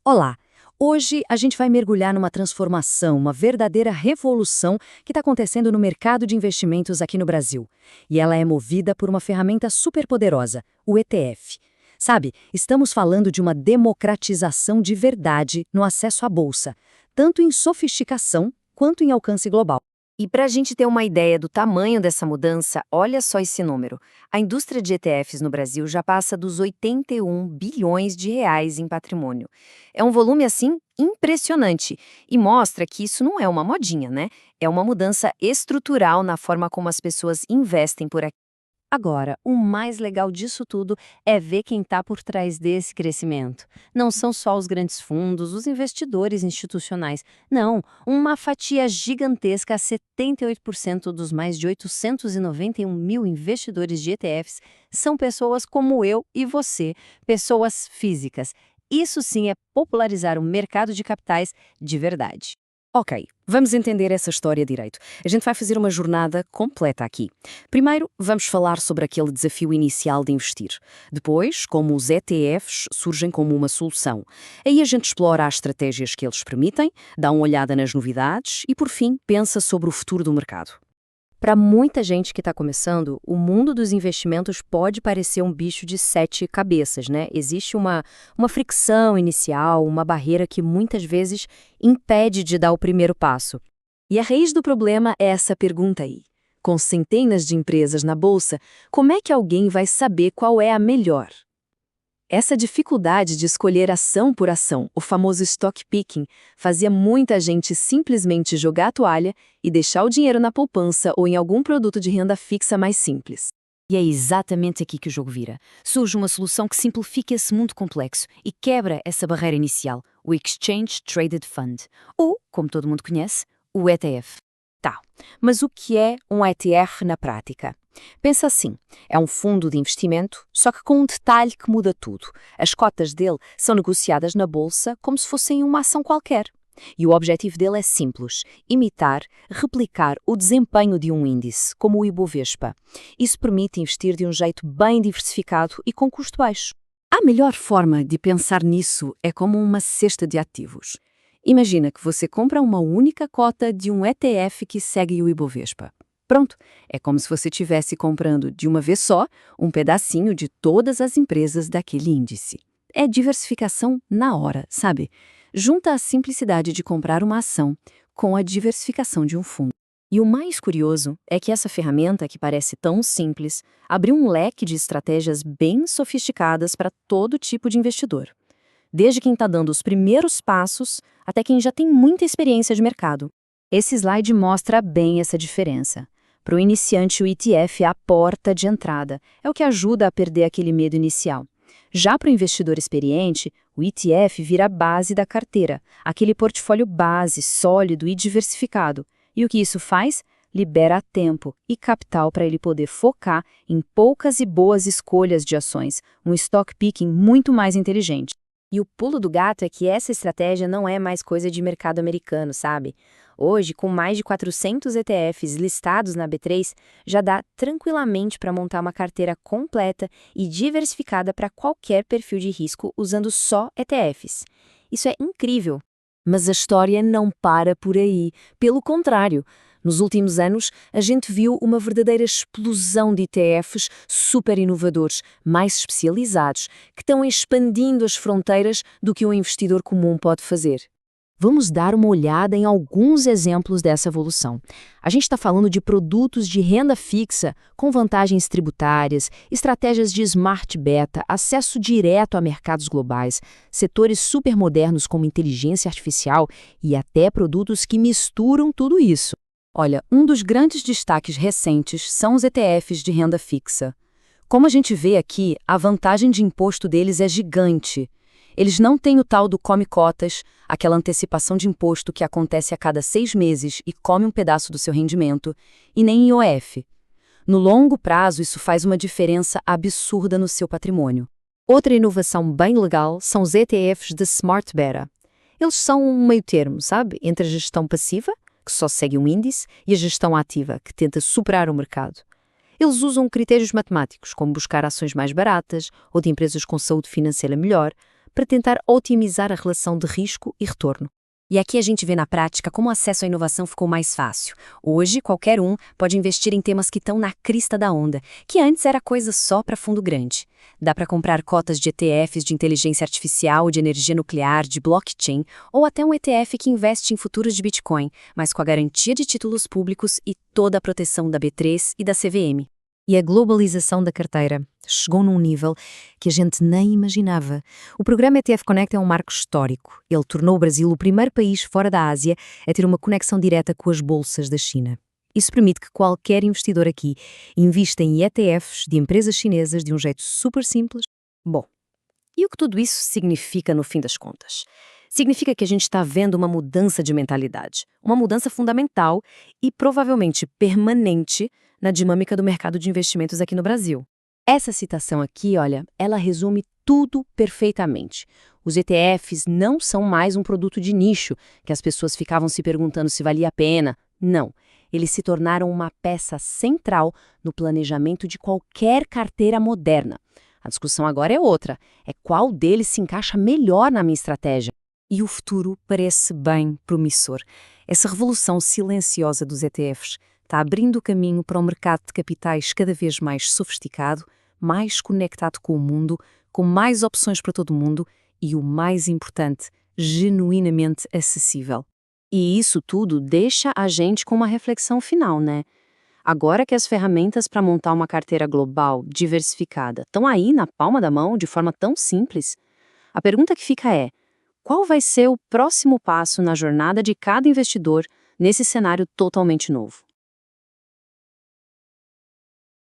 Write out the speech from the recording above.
Olá! Hoje a gente vai mergulhar numa transformação, uma verdadeira revolução que está acontecendo no mercado de investimentos aqui no Brasil. E ela é movida por uma ferramenta superpoderosa, o ETF. Sabe, estamos falando de uma democratização de verdade no acesso à bolsa, tanto em sofisticação quanto em alcance global. E para a gente ter uma ideia do tamanho dessa mudança, olha só esse número. A indústria de ETFs no Brasil já passa dos 81 bilhões de reais em patrimônio. É um volume, assim, impressionante e mostra que isso não é uma modinha, né? É uma mudança estrutural na forma como as pessoas investem por aqui. Agora, o mais legal disso tudo é ver quem está por trás desse crescimento. Não são só os grandes fundos, os investidores institucionais. Não, uma fatia gigantesca, 78% dos mais de 891 mil investidores de ETFs são pessoas como eu e você, pessoas físicas. Isso sim é popularizar o mercado de capitais de verdade. Ok, vamos entender essa história direito. A gente vai fazer uma jornada completa aqui. Primeiro, vamos falar sobre aquele desafio inicial de investir. Depois, como os ETFs surgem como uma solução. Aí a gente explora as estratégias que eles permitem, dá uma olhada nas novidades e, por fim, pensa sobre o futuro do mercado. Para muita gente que está começando, o mundo dos investimentos pode parecer um bicho de sete cabeças, né? Existe uma fricção inicial, uma barreira que muitas vezes impede de dar o primeiro passo. E a raiz do problema é essa pergunta aí. Com centenas de empresas na bolsa, como é que alguém vai saber qual é a melhor? Essa dificuldade de escolher ação por ação, o famoso stock picking, fazia muita gente simplesmente jogar a toalha e deixar o dinheiro na poupança ou em algum produto de renda fixa mais simples. E é exatamente aqui que o jogo vira. Surge uma solução que simplifica esse mundo complexo e quebra essa barreira inicial, o Exchange Traded Fund, ou, como todo mundo conhece, o ETF. Tá, mas o que é um ETF na prática? Pensa assim, é um fundo de investimento, só que com um detalhe que muda tudo. As cotas dele são negociadas na bolsa como se fossem uma ação qualquer. E o objetivo dele é simples, imitar, replicar o desempenho de um índice, como o Ibovespa. Isso permite investir de um jeito bem diversificado e com custo baixo. A melhor forma de pensar nisso é como uma cesta de ativos. Imagina que você compra uma única cota de um ETF que segue o Ibovespa. Pronto, é como se você estivesse comprando de uma vez só um pedacinho de todas as empresas daquele índice. É diversificação na hora, sabe? Junta a simplicidade de comprar uma ação com a diversificação de um fundo. E o mais curioso é que essa ferramenta, que parece tão simples, abriu um leque de estratégias bem sofisticadas para todo tipo de investidor. Desde quem está dando os primeiros passos até quem já tem muita experiência de mercado. Esse slide mostra bem essa diferença. Para o iniciante, o ETF é a porta de entrada, é o que ajuda a perder aquele medo inicial. Já para o investidor experiente, o ETF vira a base da carteira, aquele portfólio base, sólido e diversificado. E o que isso faz? Libera tempo e capital para ele poder focar em poucas e boas escolhas de ações, um stock picking muito mais inteligente. E o pulo do gato é que essa estratégia não é mais coisa de mercado americano, sabe? Hoje, com mais de 400 ETFs listados na B3, já dá tranquilamente para montar uma carteira completa e diversificada para qualquer perfil de risco usando só ETFs. Isso é incrível. Mas a história não para por aí. Pelo contrário, nos últimos anos, a gente viu uma verdadeira explosão de ETFs super inovadores, mais especializados, que estão expandindo as fronteiras do que um investidor comum pode fazer. Vamos dar uma olhada em alguns exemplos dessa evolução. A gente está falando de produtos de renda fixa com vantagens tributárias, estratégias de smart beta, acesso direto a mercados globais, setores supermodernos como inteligência artificial e até produtos que misturam tudo isso. Olha, um dos grandes destaques recentes são os ETFs de renda fixa. Como a gente vê aqui, a vantagem de imposto deles é gigante. Eles não têm o tal do come cotas, aquela antecipação de imposto que acontece a cada 6 meses e come um pedaço do seu rendimento, e nem IOF. No longo prazo, isso faz uma diferença absurda no seu patrimônio. Outra inovação bem legal são os ETFs de Smart Beta. Eles são um meio termo, sabe? Entre a gestão passiva, que só segue um índice, e a gestão ativa, que tenta superar o mercado. Eles usam critérios matemáticos, como buscar ações mais baratas ou de empresas com saúde financeira melhor, para tentar otimizar a relação de risco e retorno. E aqui a gente vê na prática como o acesso à inovação ficou mais fácil. Hoje, qualquer um pode investir em temas que estão na crista da onda, que antes era coisa só para fundo grande. Dá para comprar cotas de ETFs de inteligência artificial, de energia nuclear, de blockchain, ou até um ETF que investe em futuros de Bitcoin, mas com a garantia de títulos públicos e toda a proteção da B3 e da CVM. E a globalização da carteira chegou num nível que a gente nem imaginava. O programa ETF Connect é um marco histórico. Ele tornou o Brasil o primeiro país fora da Ásia a ter uma conexão direta com as bolsas da China. Isso permite que qualquer investidor aqui invista em ETFs de empresas chinesas de um jeito super simples. Bom, e o que tudo isso significa no fim das contas? Significa que a gente está vendo uma mudança de mentalidade, uma mudança fundamental e provavelmente permanente na dinâmica do mercado de investimentos aqui no Brasil. Essa citação aqui, olha, ela resume tudo perfeitamente. Os ETFs não são mais um produto de nicho, que as pessoas ficavam se perguntando se valia a pena. Não, eles se tornaram uma peça central no planejamento de qualquer carteira moderna. A discussão agora é outra, é qual deles se encaixa melhor na minha estratégia. E o futuro parece bem promissor. Essa revolução silenciosa dos ETFs está abrindo o caminho para um mercado de capitais cada vez mais sofisticado, mais conectado com o mundo, com mais opções para todo mundo e, o mais importante, genuinamente acessível. E isso tudo deixa a gente com uma reflexão final, né? Agora que as ferramentas para montar uma carteira global, diversificada, estão aí na palma da mão de forma tão simples, a pergunta que fica é: qual vai ser o próximo passo na jornada de cada investidor nesse cenário totalmente novo?